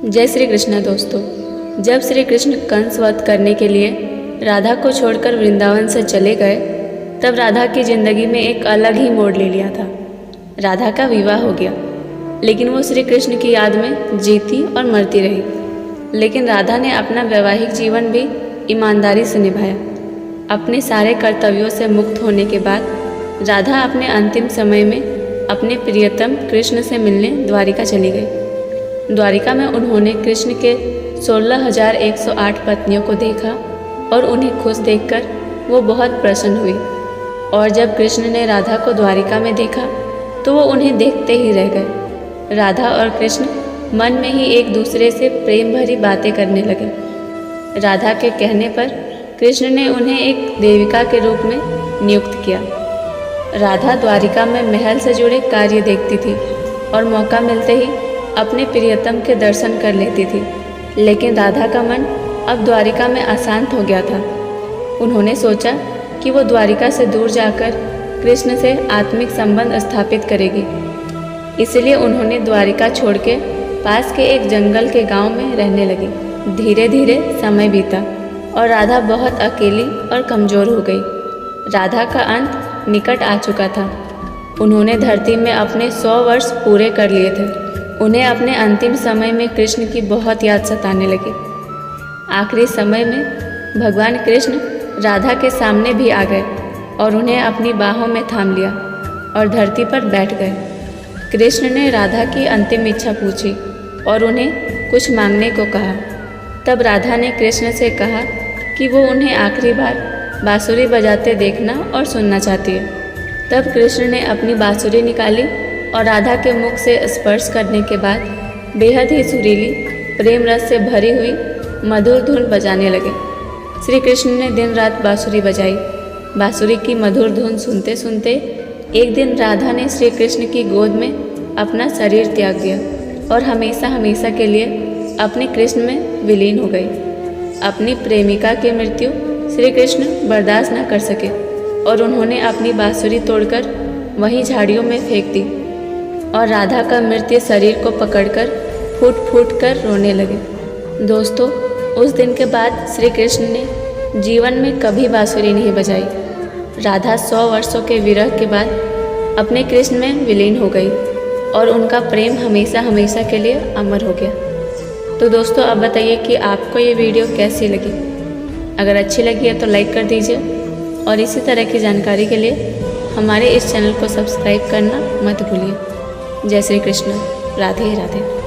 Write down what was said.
जय श्री कृष्ण दोस्तों। जब श्री कृष्ण कंस वध करने के लिए राधा को छोड़कर वृंदावन से चले गए, तब राधा की ज़िंदगी में एक अलग ही मोड़ ले लिया था। राधा का विवाह हो गया, लेकिन वो श्री कृष्ण की याद में जीती और मरती रही। लेकिन राधा ने अपना वैवाहिक जीवन भी ईमानदारी से निभाया। अपने सारे कर्तव्यों से मुक्त होने के बाद राधा अपने अंतिम समय में अपने प्रियतम कृष्ण से मिलने द्वारिका चली गई। द्वारिका में उन्होंने कृष्ण के 16,108 पत्नियों को देखा और उन्हें खुश देखकर वो बहुत प्रसन्न हुई। और जब कृष्ण ने राधा को द्वारिका में देखा तो वो उन्हें देखते ही रह गए। राधा और कृष्ण मन में ही एक दूसरे से प्रेम भरी बातें करने लगे। राधा के कहने पर कृष्ण ने उन्हें एक देविका के रूप में नियुक्त किया। राधा द्वारिका में महल से जुड़े कार्य देखती थी और मौका मिलते ही अपने प्रियतम के दर्शन कर लेती थी। लेकिन राधा का मन अब द्वारिका में अशांत हो गया था। उन्होंने सोचा कि वो द्वारिका से दूर जाकर कृष्ण से आत्मिक संबंध स्थापित करेगी। इसलिए उन्होंने द्वारिका छोड़ के पास के एक जंगल के गांव में रहने लगी। धीरे धीरे समय बीता और राधा बहुत अकेली और कमज़ोर हो गई। राधा का अंत निकट आ चुका था। उन्होंने धरती में अपने 100 वर्ष पूरे कर लिए थे। उन्हें अपने अंतिम समय में कृष्ण की बहुत याद सताने लगी। आखिरी समय में भगवान कृष्ण राधा के सामने भी आ गए और उन्हें अपनी बाहों में थाम लिया और धरती पर बैठ गए। कृष्ण ने राधा की अंतिम इच्छा पूछी और उन्हें कुछ मांगने को कहा। तब राधा ने कृष्ण से कहा कि वो उन्हें आखिरी बार बांसुरी बजाते देखना और सुनना चाहती है। तब कृष्ण ने अपनी बांसुरी निकाली और राधा के मुख से स्पर्श करने के बाद बेहद ही सुरीली प्रेम रस से भरी हुई मधुर धुन बजाने लगे। श्री कृष्ण ने दिन रात बांसुरी बजाई। बांसुरी की मधुर धुन सुनते सुनते एक दिन राधा ने श्री कृष्ण की गोद में अपना शरीर त्याग दिया और हमेशा हमेशा के लिए अपने कृष्ण में विलीन हो गई। अपनी प्रेमिका की मृत्यु श्री कृष्ण बर्दाश्त न कर सके और उन्होंने अपनी बांसुरी तोड़कर वहीं झाड़ियों में फेंक दी और राधा का मृत शरीर को पकड़कर फूट फूट कर रोने लगे। दोस्तों, उस दिन के बाद श्री कृष्ण ने जीवन में कभी बांसुरी नहीं बजाई। राधा 100 वर्षों के विरह के बाद अपने कृष्ण में विलीन हो गई और उनका प्रेम हमेशा हमेशा के लिए अमर हो गया। तो दोस्तों, अब बताइए कि आपको ये वीडियो कैसी लगी। अगर अच्छी लगी है तो लाइक कर दीजिए और इसी तरह की जानकारी के लिए हमारे इस चैनल को सब्सक्राइब करना मत भूलिए। जय श्री कृष्ण। राधे राधे।